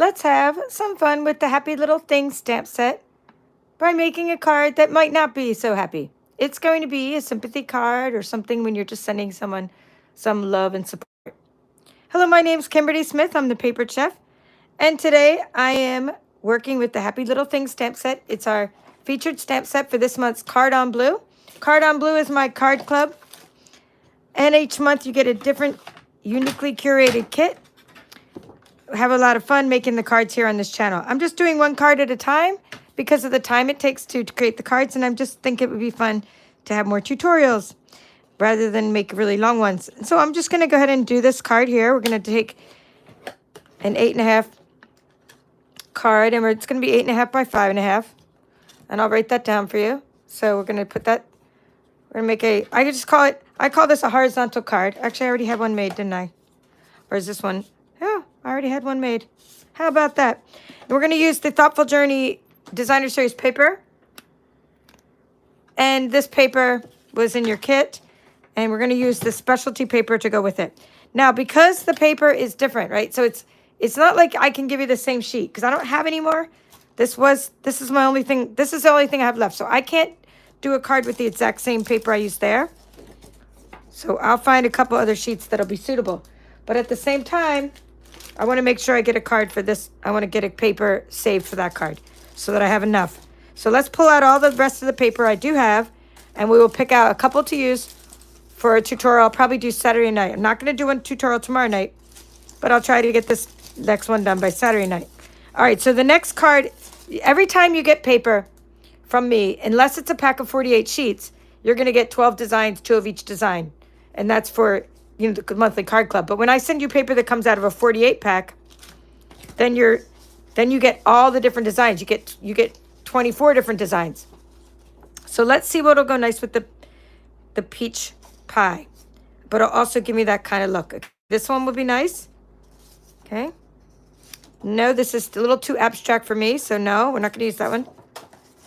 let's have some fun with the Happy Little Things stamp set by making a card that might not be so happy. It's going to be a sympathy card or something when you're just sending someone some love and support. Hello, my name's Kimberly Smith. I'm the Paper Chef. And today I am working with the Happy Little Things stamp set. It's our featured stamp set for this month's Card on Blue. Card on Blue is my card club. And each month you get a different uniquely curated kit. Have a lot of fun making the cards here on this channel. I'm just doing one card at a time because of the time it takes to create the cards, and I just think it would be fun to have more tutorials rather than make really long ones. So I'm just going to go ahead and do this card here. We're going to take an 8.5 card, and it's going to be 8.5 by 5.5, and I'll write that down for you. So we're going to put that, we're going to make I call this a horizontal card. Actually, I already had one made, didn't I? Or is this one? Yeah, I already had one made. How about that? And we're going to use the Thoughtful Journey Designer Series paper. And this paper was in your kit. And we're going to use the specialty paper to go with it. Now, because the paper is different, right? So it's not like I can give you the same sheet because I don't have any more. This is my only thing. This is the only thing I have left. So I can't do a card with the exact same paper I used there. So I'll find a couple other sheets that'll be suitable. But at the same time, I want to make sure I get a card for this. I want to get a paper saved for that card so that I have enough. So let's pull out all the rest of the paper I do have, and we will pick out a couple to use for a tutorial. I'll probably do Saturday night. I'm not going to do one tutorial tomorrow night, but I'll try to get this next one done by Saturday night. All right, so the next card, every time you get paper from me, unless it's a pack of 48 sheets, you're going to get 12 designs, 2 of each design. And that's for, the monthly card club. But when I send you paper that comes out of a 48 pack, then you get all the different designs. You get 24 different designs. So let's see what'll go nice with the peach pie. But it'll also give me that kind of look. This one would be nice. Okay. No, this is a little too abstract for me, so no, we're not going to use that one.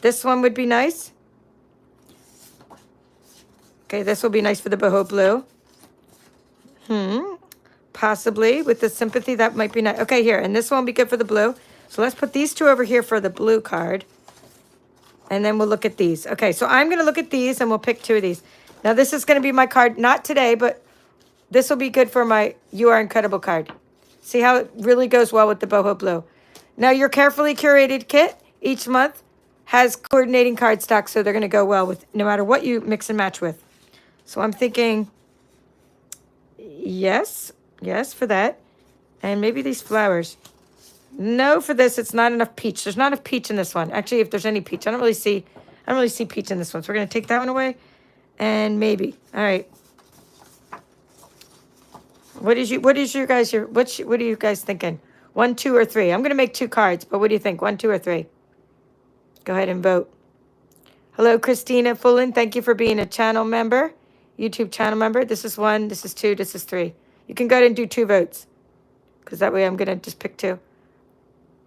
This one would be nice. Okay, this will be nice for the boho blue. Possibly with the sympathy, that might be nice. Okay, here, and this one will be good for the blue. So let's put these two over here for the blue card. And then we'll look at these. Okay, so I'm going to look at these, and we'll pick 2 of these. Now, this is going to be my card, not today, but this will be good for my You Are Incredible card. See how it really goes well with the boho blue. Now, your carefully curated kit each month has coordinating cardstock, so they're going to go well with no matter what you mix and match with. So I'm thinking, yes for that. And maybe these flowers. No, for this, it's not enough peach. There's not enough peach in this one. Actually, if there's any peach, I don't really see peach in this one. So we're going to take that one away. And maybe. All right. What are you guys thinking? 1, 2, or 3? I'm going to make 2 cards, but what do you think? 1, 2, or 3? Go ahead and vote. Hello, Christina Fullen. Thank you for being a channel member. YouTube channel member. This is 1, this is 2, this is 3. You can go ahead and do 2 votes because that way I'm going to just pick 2.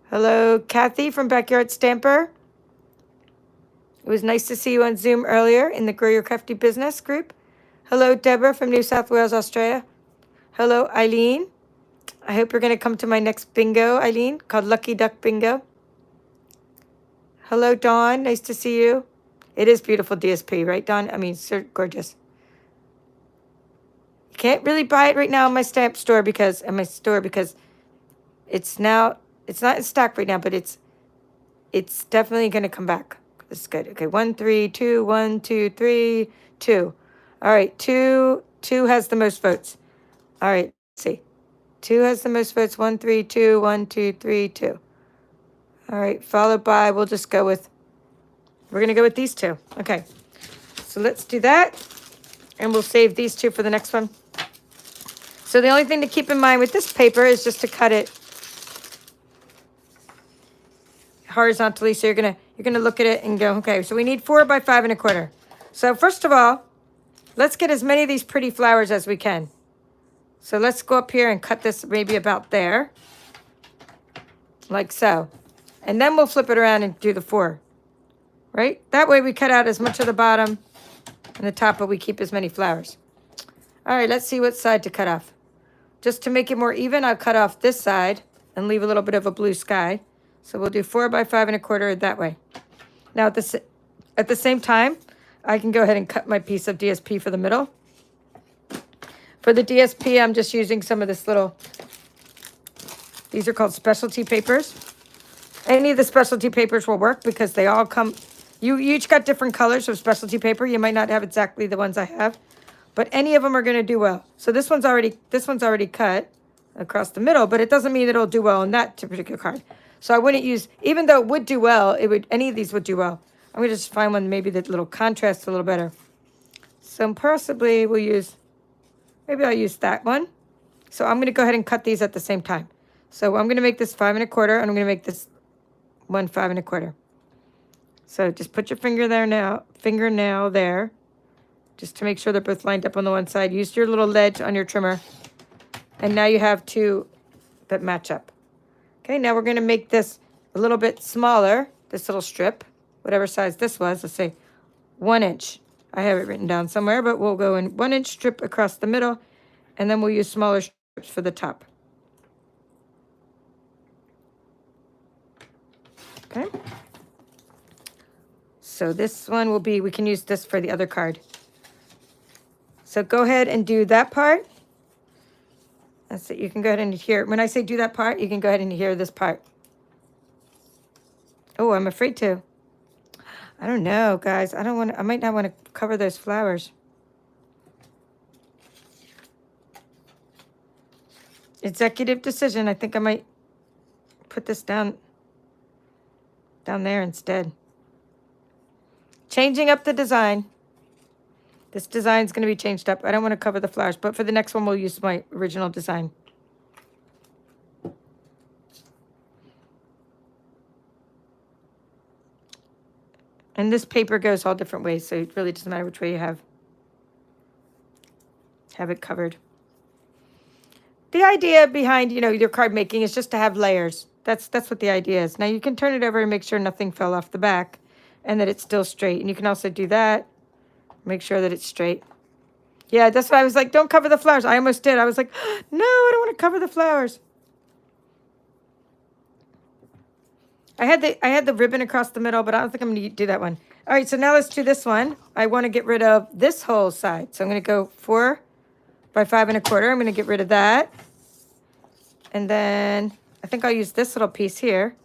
Hello, Kathy from Backyard Stamper. It was nice to see you on Zoom earlier in the Grow Your Crafty Business group. Hello, Deborah from New South Wales, Australia. Hello, Eileen. I hope you're going to come to my next bingo, Eileen, called Lucky Duck Bingo. Hello, Dawn. Nice to see you. It is beautiful DSP, right, Dawn? I mean, so gorgeous. Can't really buy it right now in my stamp store because it's not in stock right now, but it's definitely going to come back. This is good. Okay, 1, 3, 2, 1, 2, 3, 2. All right, 2 has the most votes. All right, let's see. 2 has the most votes. 1, 3, 2, 1, 2, 3, 2. All right, followed by, we're going to go with these 2. Okay, so let's do that. And we'll save these 2 for the next one. So the only thing to keep in mind with this paper is just to cut it horizontally. So you're gonna look at it and go, okay, so we need 4 by 5.25. So first of all, let's get as many of these pretty flowers as we can. So let's go up here and cut this maybe about there. Like so. And then we'll flip it around and do the 4. Right? That way we cut out as much of the bottom and the top, but we keep as many flowers. All right, let's see what side to cut off. Just to make it more even, I'll cut off this side and leave a little bit of a blue sky. So we'll do 4 by 5 1/4 that way. Now at the same time, I can go ahead and cut my piece of DSP for the middle. For the DSP, I'm just using some of this little, these are called specialty papers. Any of the specialty papers will work because they all come, you each got different colors of specialty paper. You might not have exactly the ones I have, but any of them are going to do well. So this one's already cut across the middle, but it doesn't mean it'll do well on that particular card. So I wouldn't use, even though it would do well, any of these would do well. I'm going to just find one maybe that little contrast a little better. So possibly we'll use, maybe I'll use that one. So I'm going to go ahead and cut these at the same time. So I'm going to make this 5 1/4, and I'm going to make this one 5 1/4. So just put your fingernail there, just to make sure they're both lined up on the one side. Use your little ledge on your trimmer, and now you have two that match up. Okay, now we're going to make this a little bit smaller, this little strip, whatever size this was. Let's say 1 inch. I have it written down somewhere, but we'll go in 1 inch strip across the middle, and then we'll use smaller strips for the top. Okay. So this one will be, we can use this for the other card. So go ahead and do that part. That's it. You can go ahead and hear, when I say do that part, you can go ahead and hear this part. Oh, I'm afraid to. I don't know, guys. I might not want to cover those flowers. Executive decision. I think I might put this down there instead. Changing up the design. This design is going to be changed up. I don't want to cover the flowers, but for the next one, we'll use my original design. And this paper goes all different ways, so it really doesn't matter which way you have it covered. The idea behind, your card making is just to have layers. That's what the idea is. Now you can turn it over and make sure nothing fell off the back and that it's still straight. And you can also do that. Make sure that it's straight. Yeah, that's why I was like, don't cover the flowers. I almost did. I was like, no, I don't want to cover the flowers. I had the ribbon across the middle, but I don't think I'm going to do that one. All right, so now let's do this one. I want to get rid of this whole side. So I'm going to go 4 by 5 1/4. I'm going to get rid of that. And then I think I'll use this little piece here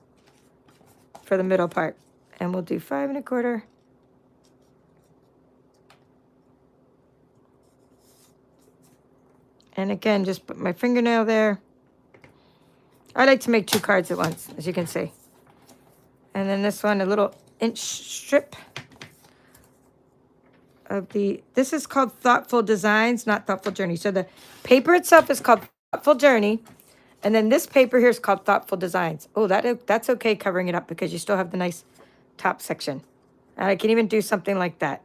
for the middle part. And we'll do 5 1/4. And again, just put my fingernail there. I like to make 2 cards at once, as you can see. And then this one, a little inch strip of this is called Thoughtful Designs, not Thoughtful Journey. So the paper itself is called Thoughtful Journey. And then this paper here is called Thoughtful Designs. Oh, that's okay covering it up because you still have the nice top section. And I can even do something like that.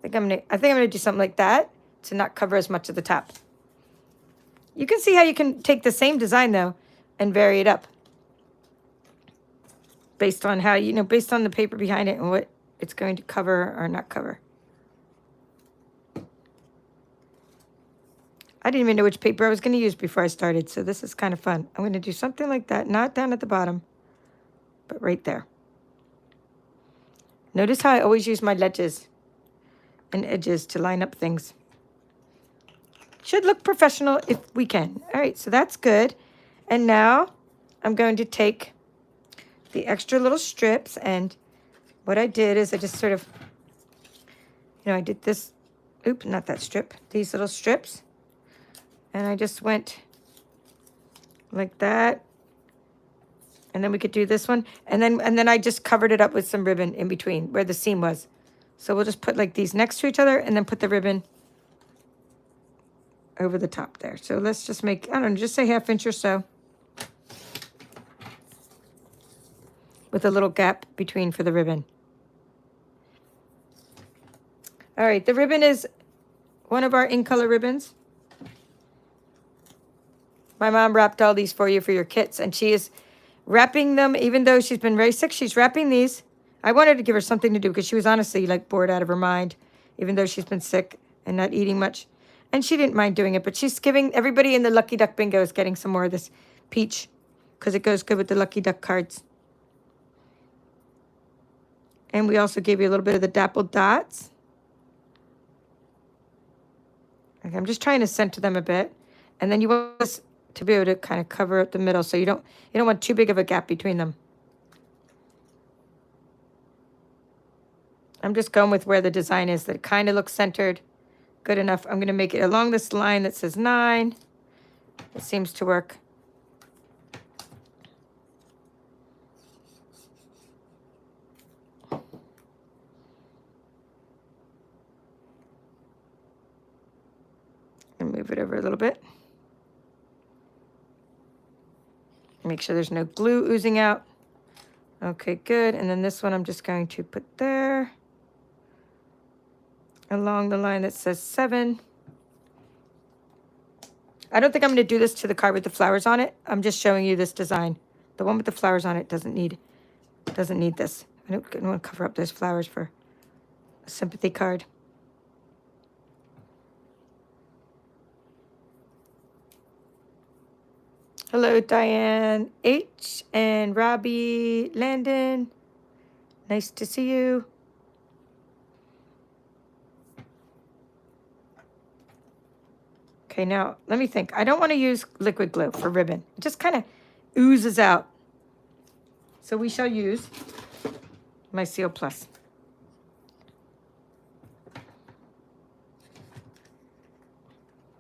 I think I'm gonna do something like that to not cover as much of the top. You can see how you can take the same design though and vary it up based on how, based on the paper behind it and what it's going to cover or not cover. I didn't even know which paper I was going to use before I started, so this is kind of fun. I'm going to do something like that, not down at the bottom, but right there. Notice how I always use my ledges and edges to line up things. Should look professional if we can. All right, so that's good. And now I'm going to take the extra little strips, and what I did is I just sort of, I did this, oops, not that strip, these little strips. And I just went like that. And then we could do this one. And then I just covered it up with some ribbon in between where the seam was. So we'll just put like these next to each other and then put the ribbon over the top there. So let's just make, I don't know, just say 1/2 inch or so. With a little gap between for the ribbon. All right, the ribbon is one of our in-color ribbons. My mom wrapped all these for you for your kits, and she is wrapping them, even though she's been very sick, she's wrapping these. I wanted to give her something to do because she was honestly like bored out of her mind, even though she's been sick and not eating much. And she didn't mind doing it, but she's giving everybody in the Lucky Duck Bingo is getting some more of this peach because it goes good with the Lucky Duck cards. And we also gave you a little bit of the dappled dots. Okay, I'm just trying to center them a bit. And then you want this to be able to kind of cover up the middle, so you don't want too big of a gap between them. I'm just going with where the design is, that it kind of looks centered. Good enough. I'm going to make it along this line that says 9. It seems to work. And move it over a little bit. Make sure there's no glue oozing out. Okay, good. And then this one I'm just going to put there, along the line that says 7. I don't think I'm going to do this to the card with the flowers on it. I'm just showing you this design. The one with the flowers on it doesn't need this. I don't want to cover up those flowers for a sympathy card. Hello, Diane H. and Robbie Landon. Nice to see you. Okay, now let me think. I don't want to use liquid glue for ribbon. It just kind of oozes out. So we shall use my Seal Plus.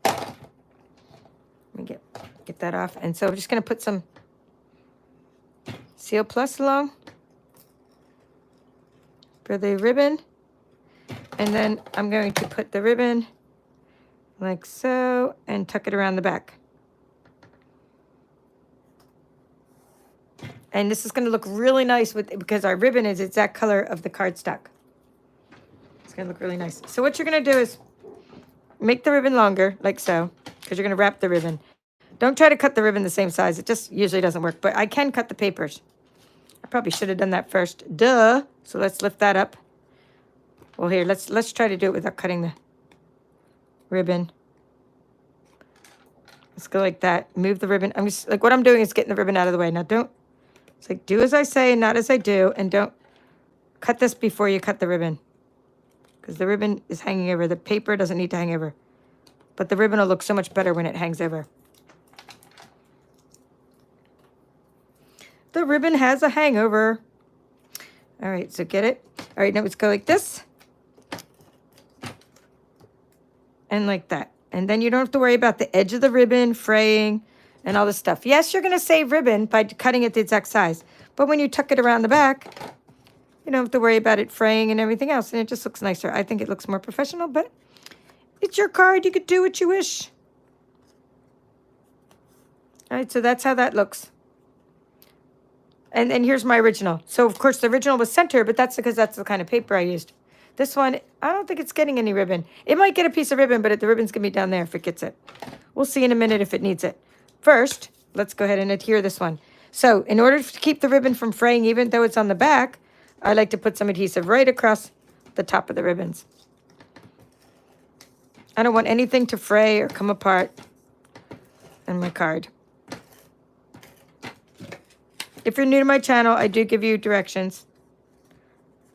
Let me get that off. And so I'm just going to put some Seal Plus along for the ribbon. And then I'm going to put the ribbon like so and tuck it around the back. And this is going to look really nice because our ribbon is exact color of the cardstock. It's going to look really nice. So what you're going to do is make the ribbon longer, like so, because you're going to wrap the ribbon. Don't try to cut the ribbon the same size. It just usually doesn't work. But I can cut the papers. I probably should have done that first. Duh. So let's lift that up. Well, here, let's try to do it without cutting the ribbon. Let's go like that. Move the ribbon. I'm just like, what I'm doing is getting the ribbon out of the way. Now it's like, do as I say and not as I do. And don't cut this before you cut the ribbon, because the ribbon is hanging over. The paper doesn't need to hang over, but the ribbon will look so much better when it hangs over. The ribbon has a hangover. All right, so get it. All right, now let's go like this. And like that. And then you don't have to worry about the edge of the ribbon fraying and all this stuff. Yes, you're going to save ribbon by cutting it the exact size. But when you tuck it around the back, you don't have to worry about it fraying and everything else. And it just looks nicer. I think it looks more professional, but it's your card. You could do what you wish. All right, so that's how that looks. And here's my original. So, of course, the original was center, but that's because that's the kind of paper I used. This one, I don't think it's getting any ribbon. It might get a piece of ribbon, but the ribbon's going to be down there if it gets it. We'll see in a minute if it needs it. First, let's go ahead and adhere this one. So, in order to keep the ribbon from fraying, even though it's on the back, I like to put some adhesive right across the top of the ribbons. I don't want anything to fray or come apart in my card. If you're new to my channel, I do give you directions.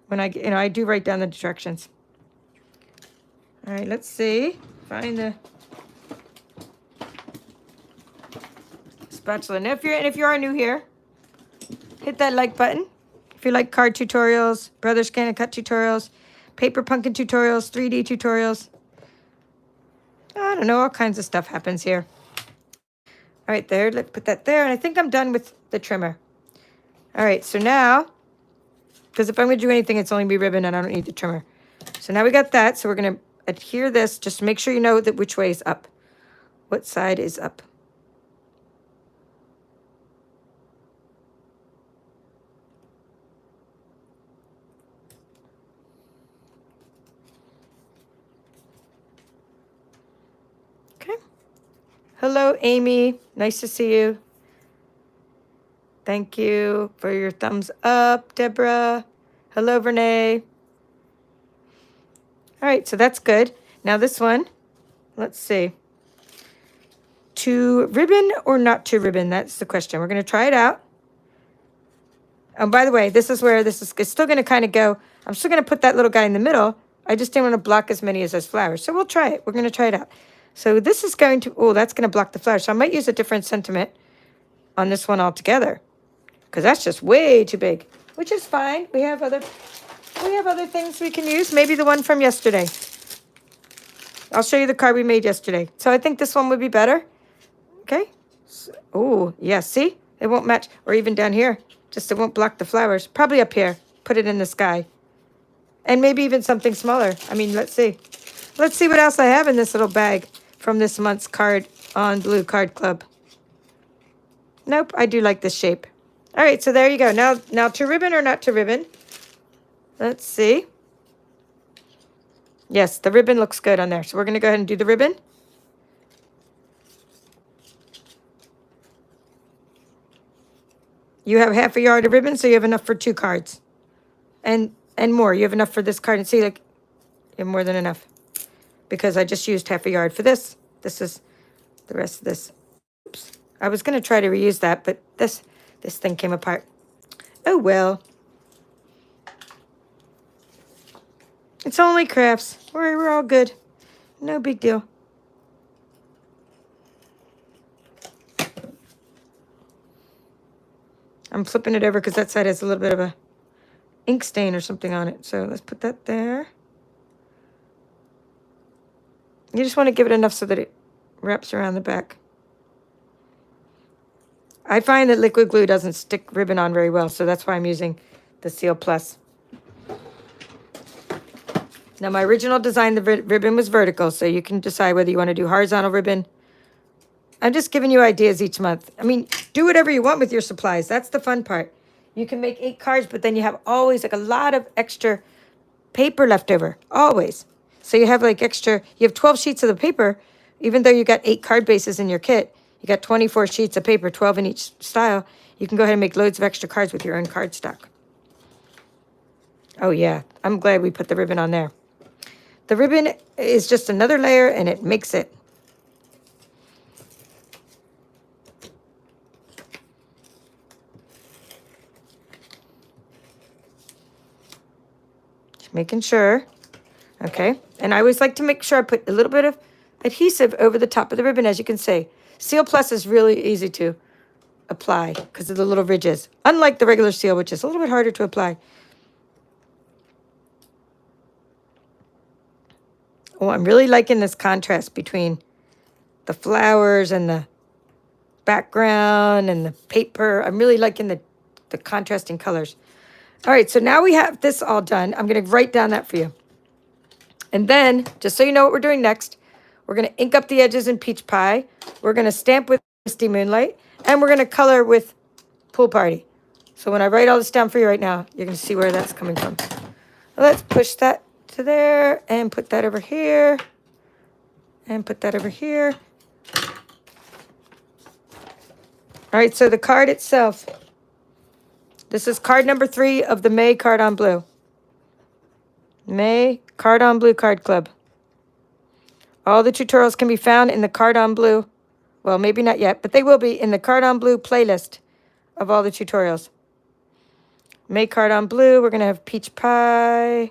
When I do write down the directions. All right, let's see. Find the spatula. And if you are new here, hit that like button. If you like card tutorials, Brother Scan and Cut tutorials, paper pumpkin tutorials, 3D tutorials. I don't know, all kinds of stuff happens here. All right, there. Let's put that there. And I think I'm done with the trimmer. All right, so now, because if I'm going to do anything, it's only be ribbon and I don't need the trimmer. So now we got that. So we're going to adhere this. Just make sure you know that which way is up. What side is up? Okay. Hello, Amy. Nice to see you. Thank you for your thumbs up, Deborah. Hello, Renee. All right, so that's good. Now this one, let's see. to ribbon or not to ribbon? That's the question. We're going to try it out. Oh, by the way, this is where this is it's still going to kind of go. I'm still going to put that little guy in the middle. I just didn't want to block as many as those flowers. So we'll try it. We're going to try it out. So this is going to, oh, that's going to block the flowers. So I might use a different sentiment on this one altogether, because that's just way too big, which is fine. We have other things we can use. Maybe the one from yesterday. I'll show you the card we made yesterday. So I think this one would be better. Okay. So, oh, yeah, see? It won't match. Or even down here. Just it won't block the flowers. Probably up here. Put it in the sky. And maybe even something smaller. I mean, let's see. Let's see what else I have in this little bag from this month's Card on Blue Card Club. Nope, I do like this shape. All right, so there you go. Now to ribbon or not to ribbon? Let's see. Yes, the ribbon looks good on there. So we're going to go ahead and do the ribbon. You have half a yard of ribbon, so you have enough for 2 cards. And more. You have enough for this card. And see, like, you have more than enough. Because I just used half a yard for this. This is the rest of this. Oops. I was going to try to reuse that, but this thing came apart. Oh, well. It's only crafts. We're all good. No big deal. I'm flipping it over because that side has a little bit of a ink stain or something on it. So let's put that there. You just want to give it enough so that it wraps around the back. I find that liquid glue doesn't stick ribbon on very well, so that's why I'm using the Seal Plus. Now, my original design, the ribbon was vertical, so you can decide whether you want to do horizontal ribbon. I'm just giving you ideas each month. I mean, do whatever you want with your supplies. That's the fun part. You can make 8 cards, but then you have always like a lot of extra paper left over, always. So you have like extra, you have 12 sheets of the paper, even though you got 8 card bases in your kit. You got 24 sheets of paper, 12 in each style. You can go ahead and make loads of extra cards with your own card stock. Oh yeah, I'm glad we put the ribbon on there. The ribbon is just another layer and it makes it. Just making sure. Okay, and I always like to make sure I put a little bit of adhesive over the top of the ribbon, as you can see. Seal Plus is really easy to apply because of the little ridges, unlike the regular seal, which is a little bit harder to apply. Oh, I'm really liking this contrast between the flowers and the background and the paper. I'm really liking the contrasting colors. All right, so now we have this all done. I'm going to write down that for you. And then, just so you know what we're doing next, we're going to ink up the edges in Peach Pie. We're going to stamp with Misty Moonlight. And we're going to color with Pool Party. So when I write all this down for you right now, you're going to see where that's coming from. Let's push that to there and put that over here. And put that over here. All right, so the card itself. This is card number 3 of the May Card on Blue. May Card on Blue Card Club. All the tutorials can be found in the Card on Blue. Well, maybe not yet, but they will be in the Card on Blue playlist of all the tutorials. May Card on Blue. We're going to have Peach Pie.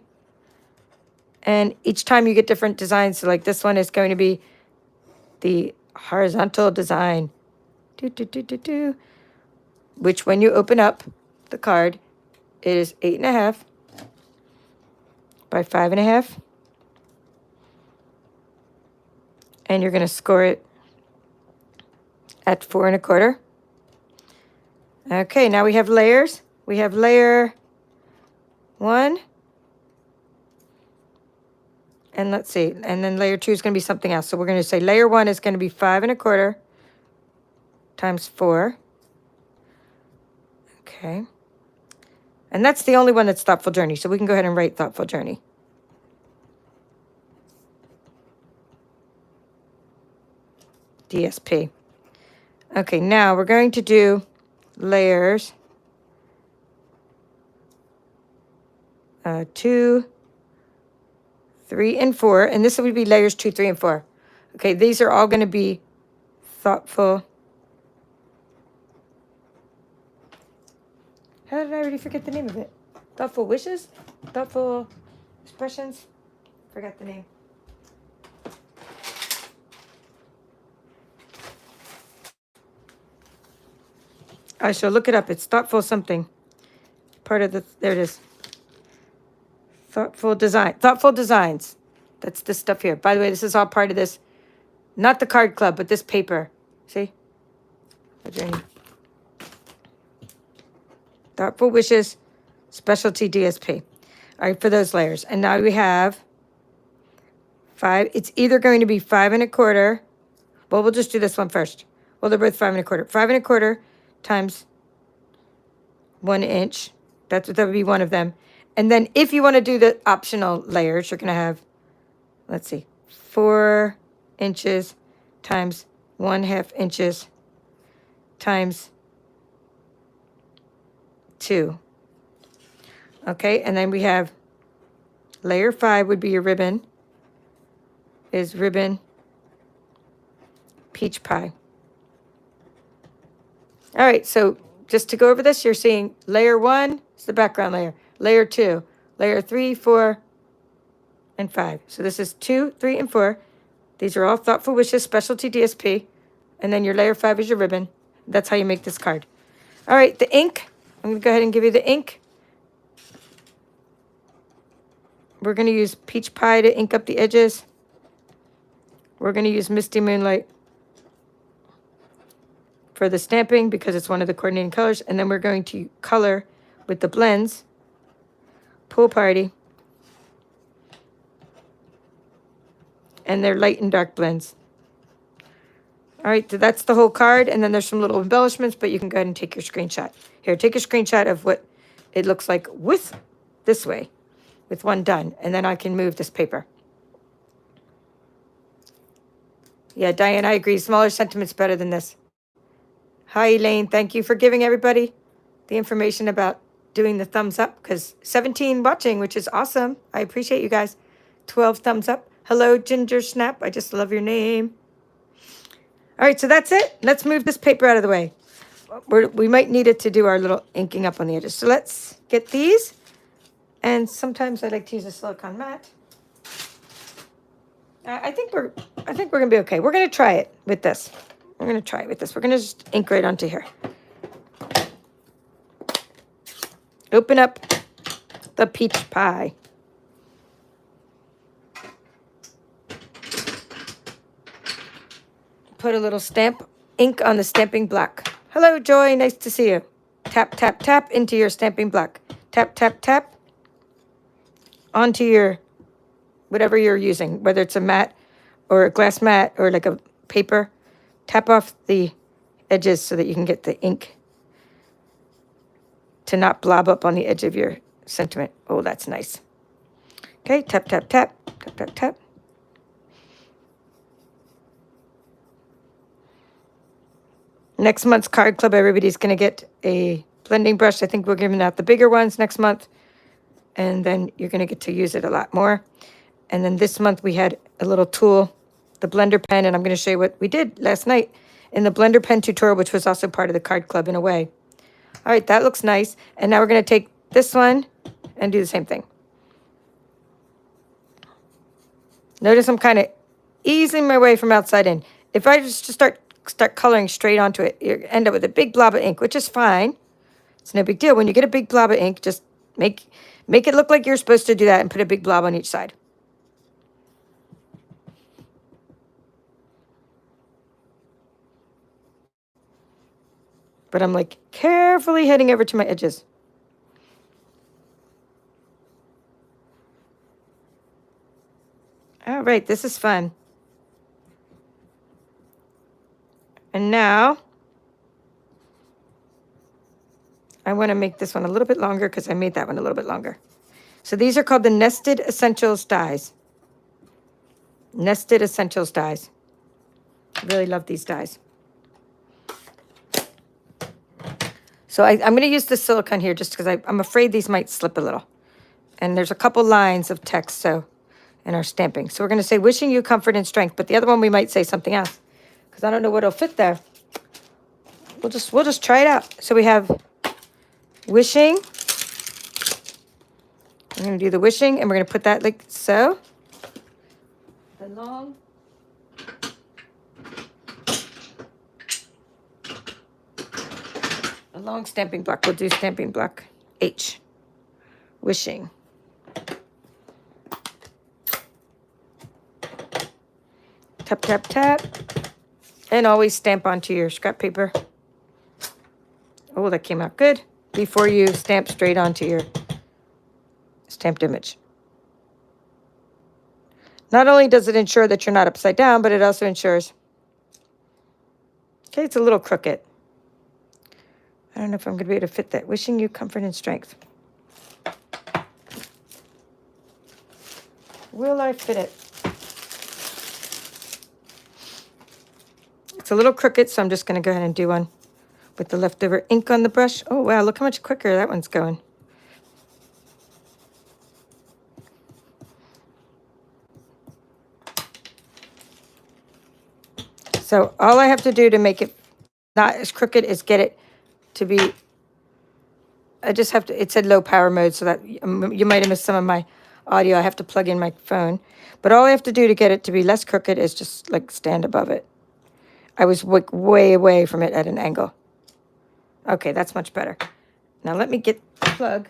And each time you get different designs. So like this one is going to be the horizontal design. Which when you open up the card, it is 8.5 by 5.5. And you're going to score it at 4.25. Okay, now we have layers. We have layer 1. And let's see. And then layer 2 is going to be something else. So we're going to say layer 1 is going to be 5.25 times 4. Okay. And that's the only one that's Thoughtful Journey. So we can go ahead and write Thoughtful Journey. DSP. Okay, now we're going to do layers 2, 3, and 4. And this would be layers 2, 3, and 4. Okay, these are all going to be thoughtful. How did I already forget the name of it? Thoughtful wishes? Thoughtful expressions? Forgot the name. I shall look it up. It's thoughtful something. Part of the, there it is. Thoughtful design. Thoughtful designs. That's this stuff here. By the way, this is all part of this. Not the card club, but this paper. See? Thoughtful wishes. Specialty DSP. All right, for those layers. And now we have 5. It's either going to be 5 1/4. Well, we'll just do this one first. Well, they're both 5 1/4. 5 1/4 times 1 inch. That would be one of them. And then if you want to do the optional layers, you're going to have, let's see, 4 inches times 1/2 inches times 2. Okay, and then we have layer 5 would be your ribbon. Is ribbon peach pie. All right, so just to go over this, you're seeing layer 1 is the background layer. Layer 2, layer 3, 4, and 5. So this is 2, 3, and 4. These are all Thoughtful Wishes Specialty DSP. And then your layer 5 is your ribbon. That's how you make this card. All right, the ink. I'm going to go ahead and give you the ink. We're going to use Peach Pie to ink up the edges. We're going to use Misty Moonlight for the stamping because it's one of the coordinating colors. And then we're going to color with the blends. Pool Party. And they're light and dark blends. All right, so that's the whole card. And then there's some little embellishments, but you can go ahead and take your screenshot. Here, take a screenshot of what it looks like with this way, with one done. And then I can move this paper. Yeah, Diane, I agree. Smaller sentiment's better than this. Hi, Elaine. Thank you for giving everybody the information about doing the thumbs up, because 17 watching, which is awesome. I appreciate you guys. 12 thumbs up. Hello, Ginger Snap. I just love your name. All right, so that's it. Let's move this paper out of the way. We might need it to do our little inking up on the edges. So let's get these. And sometimes I like to use a silicone mat. I think we're gonna be okay. We're gonna try it with this. We're gonna try it with this. We're gonna just ink right onto here. Open up the peach pie. Put a little stamp ink on the stamping block. Hello, Joy. Nice to see you. Tap, tap, tap into your stamping block. Tap, tap, tap onto your whatever you're using, whether it's a mat or a glass mat or like a paper. Tap off the edges so that you can get the ink to not blob up on the edge of your sentiment. Oh, that's nice. Okay, tap, tap, tap, tap, tap, tap. Next month's card club, everybody's going to get a blending brush. I think we're giving out the bigger ones next month. And then you're going to get to use it a lot more. And then this month we had a little tool, the blender pen, and I'm going to show you what we did last night in the blender pen tutorial, which was also part of the card club in a way. All right, that looks nice. And now we're going to take this one and do the same thing. Notice I'm kind of easing my way from outside in. If I just start coloring straight onto it, you end up with a big blob of ink, which is fine. It's no big deal. When you get a big blob of ink, just make it look like you're supposed to do that and put a big blob on each side. But I'm like carefully heading over to my edges. All right, this is fun. And now I want to make this one a little bit longer because I made that one a little bit longer. So these are called the Nested Essentials dies. Nested Essentials dies. I really love these dies. So I'm going to use the silicone here just because I'm afraid these might slip a little. And there's a couple lines of text in our stamping. So we're going to say, wishing you comfort and strength. But the other one, we might say something else. because I don't know what'll fit there. We'll just try it out. So we have wishing. We're going to do the wishing, and we're going to put that like so. The long stamping block. We'll do stamping block H. Wishing. Tap, tap, tap. And always stamp onto your scrap paper. Oh, that came out good. Before you stamp straight onto your stamped image. Not only does it ensure that you're not upside down, but it also ensures... Okay, it's a little crooked. I don't know if I'm going to be able to fit that. Wishing you comfort and strength. Will I fit it? It's a little crooked, so I'm just going to go ahead and do one with the leftover ink on the brush. Oh, wow, look how much quicker that one's going. So all I have to do to make it not as crooked is get it to be, I just have to, it said low power mode, so that you might have missed some of my audio. I have to plug in my phone. But all I have to do to get it to be less crooked is just like stand above it. I was way away from it at an angle. Okay, that's much better. Now let me get the plug,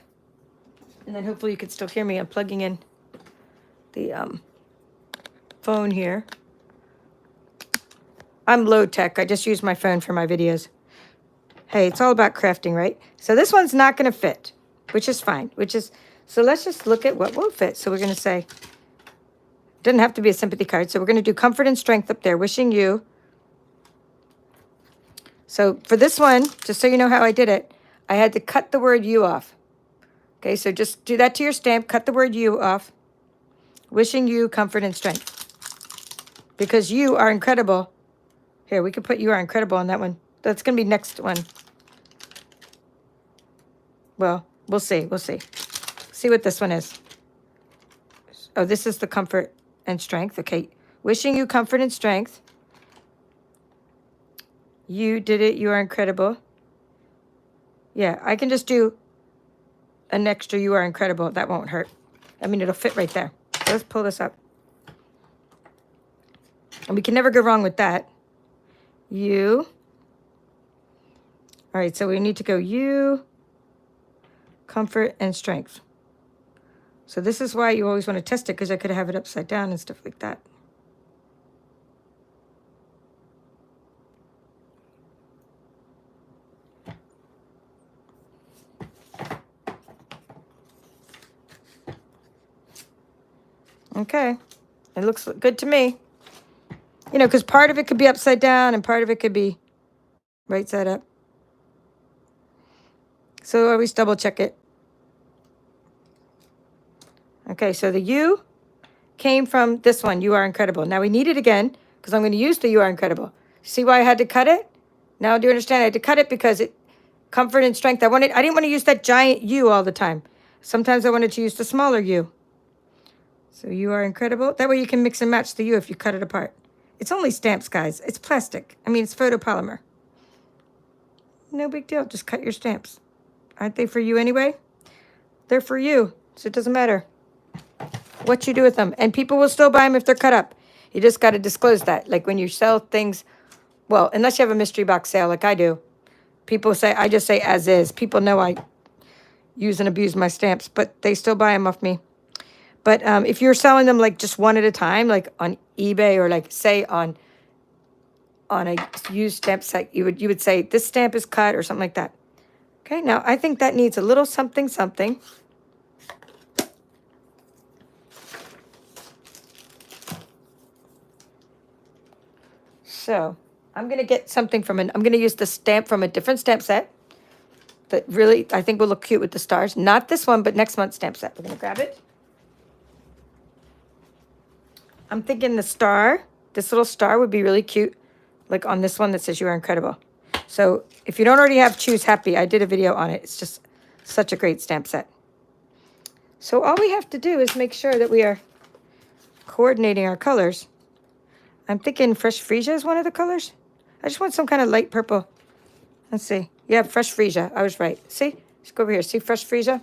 and then hopefully you can still hear me. I'm plugging in the phone here. I'm low tech. I just use my phone for my videos. Hey, it's all about crafting, right? So this one's not going to fit, which is fine. So let's just look at what will fit. So we're going to say, it doesn't have to be a sympathy card. So we're going to do comfort and strength up there. Wishing you. So for this one, just so you know how I did it, I had to cut the word you off. Okay, so just do that to your stamp. Cut the word you off. Wishing you comfort and strength. Because you are incredible. Here, we could put you are incredible on that one. That's going to be next one. Well, we'll see. We'll see. See what this one is. Oh, this is the comfort and strength. Okay. Wishing you comfort and strength. You did it. You are incredible. Yeah, I can just do an extra you are incredible. That won't hurt. I mean, it'll fit right there. So let's pull this up. And we can never go wrong with that. You. All right, so we need to go you, comfort, and strength. So this is why you always want to test it, because I could have it upside down and stuff like that. Okay, it looks good to me. You know, because part of it could be upside down and part of it could be right side up. So always double check it. Okay, so the you came from this one, you are incredible. Now we need it again, because I'm going to use the you are incredible. See why I had to cut it? Now do you understand? I had to cut it because it, comfort and strength. I didn't want to use that giant you all the time. Sometimes I wanted to use the smaller you. So you are incredible. That way you can mix and match the you if you cut it apart. It's only stamps, guys. It's plastic. I mean, it's photopolymer. No big deal. Just cut your stamps. Aren't they for you anyway? They're for you, so it doesn't matter what you do with them. And people will still buy them if they're cut up. You just got to disclose that. Like when you sell things, well, unless you have a mystery box sale like I do, people say, I just say as is. People know I use and abuse my stamps, but they still buy them off me. But if you're selling them like just one at a time, like on eBay or like say on a used stamp site, you would say this stamp is cut or something like that. Okay, now I think that needs a little something, something. So I'm going to get something from I'm going to use the stamp from a different stamp set that really I think will look cute with the stars. Not this one, but next month's stamp set. We're going to grab it. I'm thinking the star, this little star would be really cute, like on this one that says you are incredible. So if you don't already have Choose Happy, I did a video on it. It's just such a great stamp set. So all we have to do is make sure that we are coordinating our colors. I'm thinking Fresh Freesia is one of the colors. I just want some kind of light purple. Let's see. Yeah, Fresh Freesia. I was right. See? Let's go over here. See Fresh Freesia?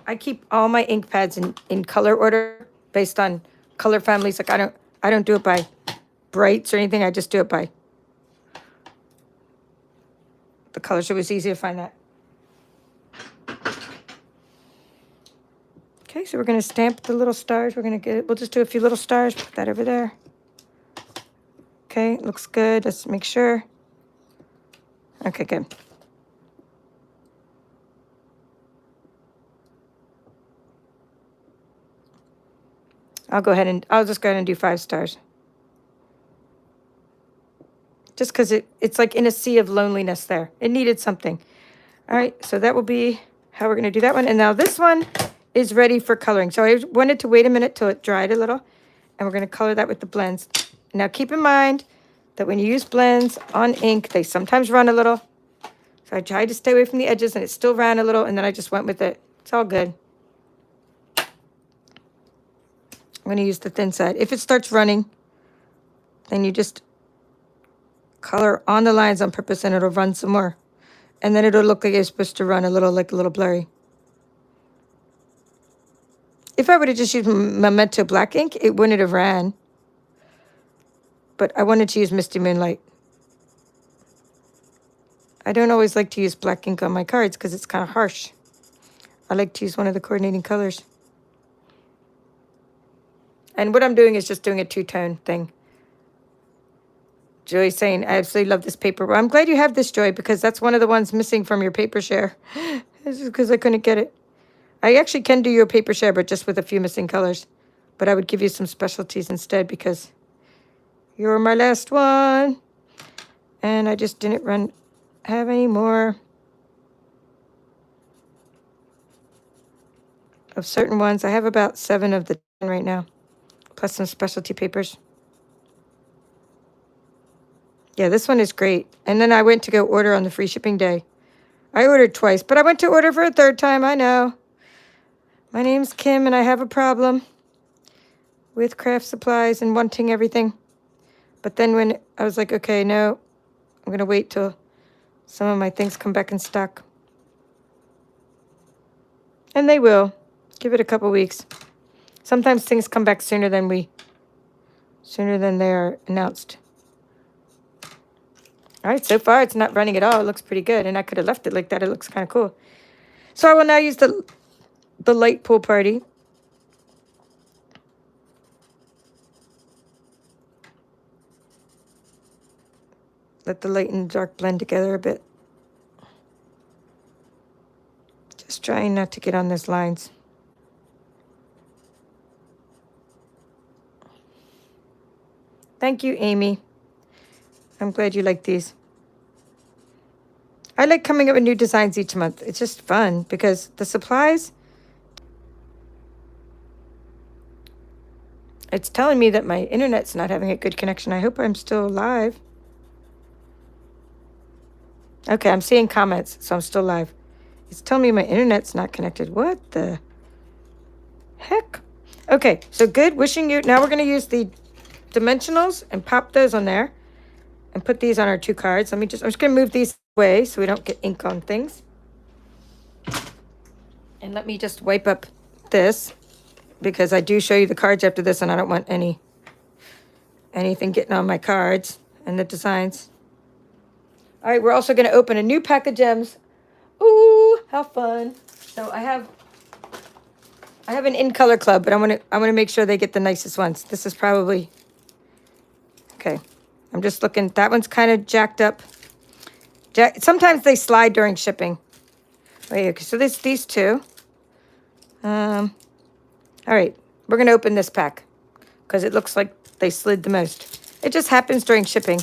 I keep all my ink pads in color order based on color families. Like I don't do it by brights or anything. I just do it by the colors. It was easy to find that. Okay, so we're going to stamp the little stars. We'll just do a few little stars. Put that over there. Okay, looks good. Let's make sure. Okay, good. I'll just go ahead and do 5 stars. Just because it's like in a sea of loneliness there. It needed something. All right, so that will be how we're going to do that one. And now this one is ready for coloring. So I wanted to wait a minute till it dried a little. And we're going to color that with the blends. Now keep in mind that when you use blends on ink, they sometimes run a little. So I tried to stay away from the edges and it still ran a little. And then I just went with it. It's all good. I'm going to use the thin side. If it starts running, then you just color on the lines on purpose and it'll run some more. And then it'll look like it's supposed to run a little blurry. If I would have just used Memento black ink, it wouldn't have ran. But I wanted to use Misty Moonlight. I don't always like to use black ink on my cards because it's kind of harsh. I like to use one of the coordinating colors. And what I'm doing is just doing a 2-tone thing. Joy's saying, I absolutely love this paper. Well, I'm glad you have this, Joy, because that's one of the ones missing from your paper share. This is because I couldn't get it. I actually can do your paper share, but just with a few missing colors. But I would give you some specialties instead because you're my last one. And I just didn't have any more of certain ones. I have about 7 of the 10 right now, plus some specialty papers. Yeah, this one is great. And then I went to go order on the free shipping day. I ordered twice, but I went to order for a 3rd time. I know. My name's Kim, and I have a problem with craft supplies and wanting everything. But then when I was like, okay, no, I'm going to wait till some of my things come back in stock. And they will. Give it a couple weeks. Sometimes things come back sooner than they are announced. All right, so far it's not running at all. It looks pretty good, and I could have left it like that. It looks kind of cool. So I will now use the light pool party. Let the light and dark blend together a bit. Just trying not to get on those lines. Thank you, Amy. I'm glad you like these. I like coming up with new designs each month. It's just fun because the supplies, it's telling me that my internet's not having a good connection. I hope I'm still live. Okay, I'm seeing comments, so I'm still live. It's telling me my internet's not connected. What the heck? Okay, so good. Wishing you. Now we're going to use the dimensionals and pop those on there and put these on our 2 cards. I'm just going to move these away so we don't get ink on things. And let me just wipe up this because I do show you the cards after this and I don't want anything getting on my cards and the designs. All right, we're also going to open a new pack of gems. Ooh, how fun. So I have an in color club, but I want to make sure they get the nicest ones. This is probably okay. I'm just looking. That one's kind of jacked up. Sometimes they slide during shipping. Wait, okay, so these 2. All right, we're going to open this pack because it looks like they slid the most. It just happens during shipping.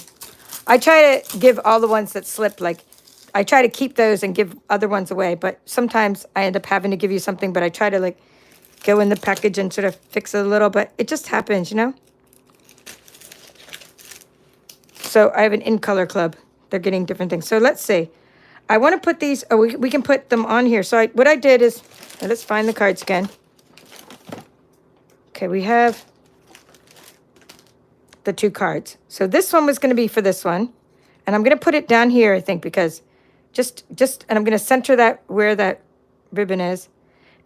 I try to give all the ones that slip, I try to keep those and give other ones away, but sometimes I end up having to give you something, but I try to go in the package and sort of fix it a little, but it just happens, you know? So I have an in color club. They're getting different things. So let's see. I want to put these, oh, we can put them on here. So what I did is, let's find the cards again. Okay, we have the 2 cards. So this one was going to be for this one. And I'm going to put it down here, I think, because and I'm going to center that where that ribbon is.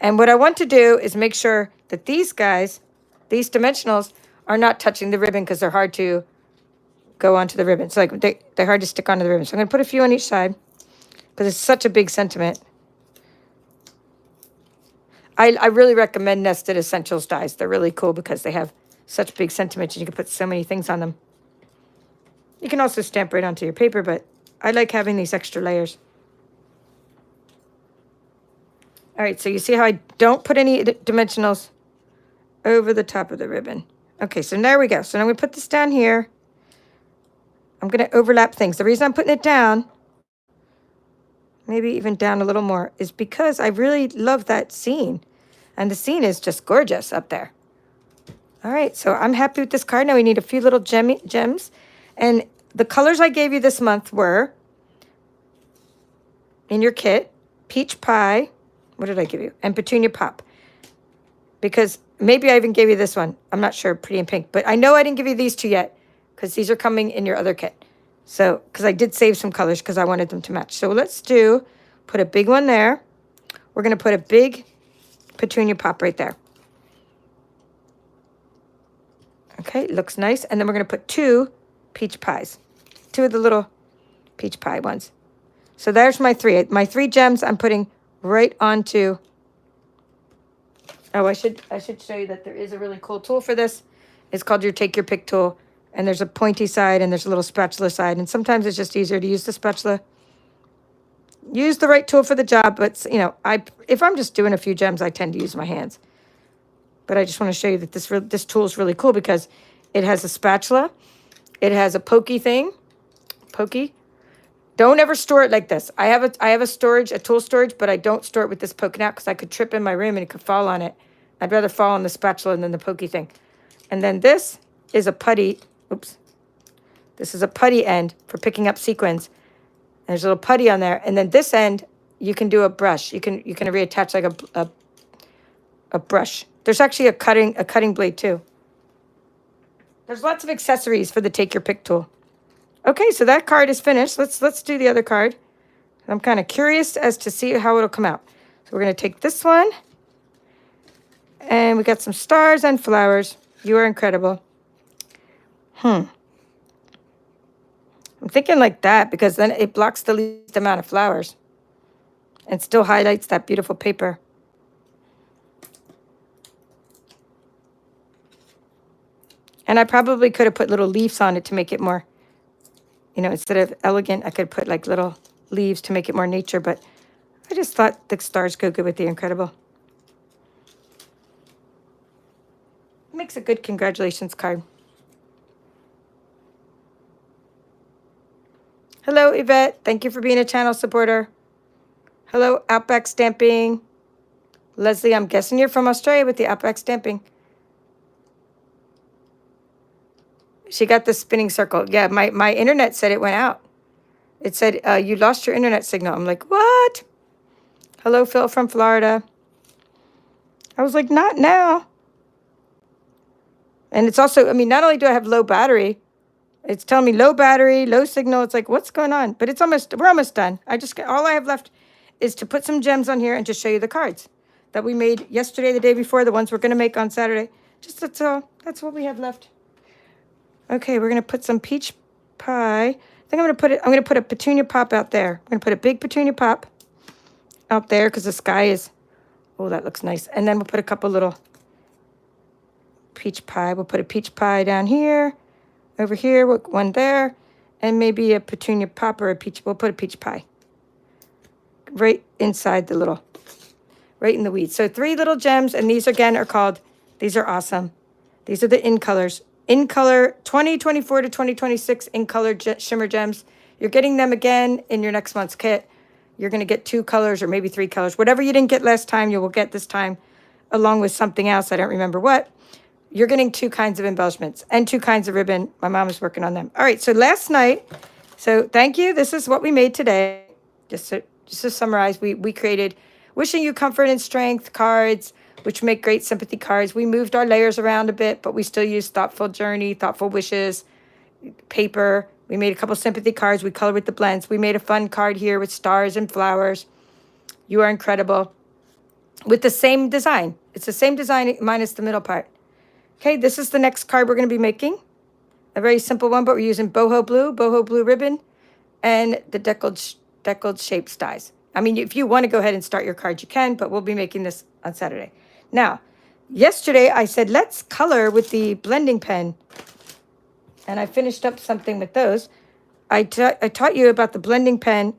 And what I want to do is make sure that these guys, these dimensionals, are not touching the ribbon because they're hard to go onto the ribbon. So like they're hard to stick onto the ribbon. So I'm going to put a few on each side because it's such a big sentiment. I really recommend Nested Essentials dies. They're really cool because they have such big sentiments and you can put so many things on them. You can also stamp right onto your paper, but I like having these extra layers. All right, so you see how I don't put any dimensionals over the top of the ribbon. Okay, so there we go. So now we put this down here. I'm going to overlap things. The reason I'm putting it down, maybe even down a little more, is because I really love that scene. And the scene is just gorgeous up there. All right, so I'm happy with this card. Now we need a few little gems. And the colors I gave you this month were, in your kit, Peach Pie, what did I give you? And Petunia Pop. Because maybe I even gave you this one. I'm not sure, Pretty in Pink. But I know I didn't give you these 2 yet, because these are coming in your other kit. So, because I did save some colors because I wanted them to match. So let's put a big one there. We're going to put a big Petunia Pop right there. Okay, looks nice. And then we're going to put 2 Peach Pies. 2 of the little Peach Pie ones. So there's my 3. My 3 gems I'm putting right onto. Oh, I should show you that there is a really cool tool for this. It's called your Take Your Pick tool. And there's a pointy side and there's a little spatula side. And sometimes it's just easier to use the spatula. Use the right tool for the job. But, you know, if I'm just doing a few gems, I tend to use my hands. But I just want to show you that this tool is really cool because it has a spatula. It has a pokey thing. Pokey. Don't ever store it like this. I have a tool storage, but I don't store it with this poking out because I could trip in my room and it could fall on it. I'd rather fall on the spatula than the pokey thing. And then this is a putty. Oops. This is a putty end for picking up sequins. And there's a little putty on there. And then this end, you can do a brush. You can reattach like a brush. There's actually a cutting blade too. There's lots of accessories for the Take Your Pick tool. Okay, so that card is finished. Let's do the other card. I'm kind of curious as to see how it'll come out. So we're going to take this one. And we got some stars and flowers. You are incredible. I'm thinking like that because then it blocks the least amount of flowers. And still highlights that beautiful paper. And I probably could have put little leaves on it to make it more, you know, instead of elegant, I could put like little leaves to make it more nature, but I just thought the stars go good with the incredible. Makes a good congratulations card. Hello, Yvette. Thank you for being a channel supporter. Hello, Outback Stamping. Leslie, I'm guessing you're from Australia with the Outback Stamping. She got the spinning circle. Yeah, my internet said it went out. It said, you lost your internet signal. I'm like, what? Hello, Phil from Florida. I was like, not now. And it's also, I mean, not only do I have low battery, it's telling me low battery, low signal. It's like, what's going on? But we're almost done. All I have left is to put some gems on here and just show you the cards that we made yesterday, the day before, the ones we're going to make on Saturday. Just that's all. That's what we have left. Okay, we're going to put some peach pie. I think I'm going to put a petunia pop out there. I'm going to put a big petunia pop out there because the sky is, oh, that looks nice. And then we'll put a couple little peach pie. We'll put a peach pie down here, over here, one there, and maybe a petunia pop or a peach. We'll put a peach pie right inside right in the weeds. So 3 little gems, and these again are called, these are awesome. These are the In Colors. In Color 2024 to 2026 In Color Shimmer Gems. You're getting them again in your next month's kit. You're going to get 2 colors or maybe 3 colors. Whatever you didn't get last time, you will get this time along with something else. I don't remember what. You're getting 2 kinds of embellishments and 2 kinds of ribbon. My mom is working on them. All right, so last night, so thank you. This is what we made today. Just to summarize, we created Wishing You Comfort and Strength cards, which make great sympathy cards. We moved our layers around a bit, but we still use Thoughtful Journey, Thoughtful Wishes, paper. We made a couple sympathy cards. We colored with the blends. We made a fun card here with stars and flowers. You Are Incredible. With the same design. It's the same design minus the middle part. Okay, this is the next card we're going to be making. A very simple one, but we're using boho blue ribbon, and the deckled shapes dies. I mean, if you want to go ahead and start your card, you can, but we'll be making this on Saturday. Now, yesterday I said, let's color with the blending pen. And I finished up something with those. I taught you about the blender pen,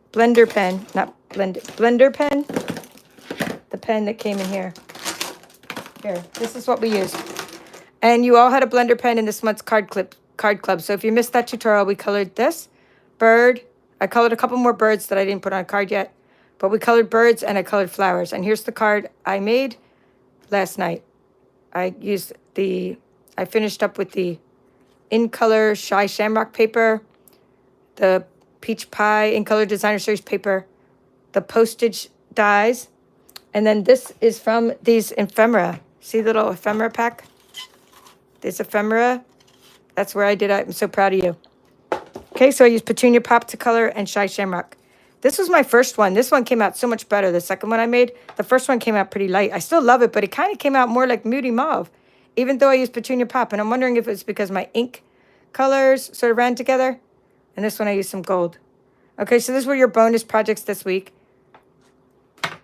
the pen that came in here. Here, this is what we used. And you all had a blender pen in this month's card club. So if you missed that tutorial, we colored this bird. I colored a couple more birds that I didn't put on a card yet. But we colored birds and I colored flowers. And here's the card I made last night. I finished up with the In Color Shy Shamrock paper, the Peach Pie In Color Designer Series paper, the postage dies, and then this is from these ephemera. See the little ephemera pack? This ephemera, that's where I did it. I'm so proud of you. Okay, so I used Petunia Pop to color and Shy Shamrock. This was my first one. This one came out so much better. The second one I made, the first one came out pretty light. I still love it, but it kind of came out more like Moody Mauve, even though I used Petunia Pop. And I'm wondering if it's because my ink colors sort of ran together. And this one I used some gold. Okay, so this were your bonus projects this week.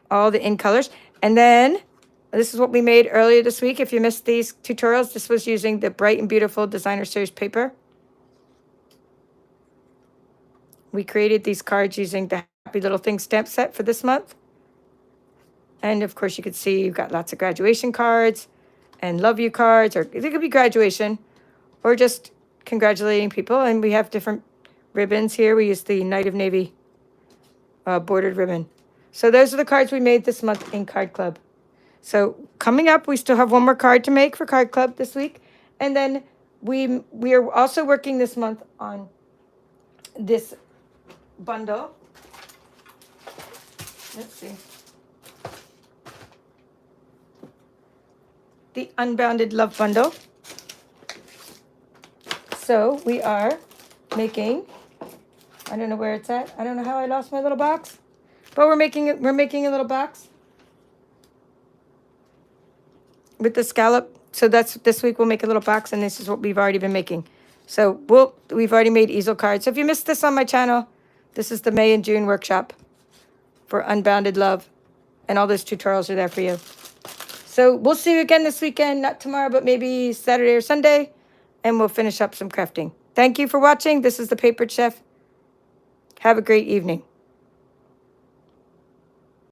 All the in colors. And then this is what we made earlier this week. If you missed these tutorials, this was using the Bright and Beautiful Designer Series paper. We created these cards using the Happy Little Things stamp set for this month. And of course, you can see you've got lots of graduation cards and love you cards, or it could be graduation or just congratulating people. And we have different ribbons here. We use the Night of Navy bordered ribbon. So those are the cards we made this month in Card Club. So coming up, we still have one more card to make for Card Club this week. And then we are also working this month on this bundle. Let's see. The Unbounded Love Bundle. So we are making, I don't know where it's at. I don't know how I lost my little box. But we're making a little box with the scallop. So that's this week we'll make a little box, and this is what we've already been making. So we've already made easel cards. So if you missed this on my channel, this is the May and June workshop for Unbounded Love, and all those tutorials are there for you. So we'll see you again this weekend, not tomorrow, but maybe Saturday or Sunday, and we'll finish up some crafting. Thank you for watching. This is the Papered Chef. Have a great evening.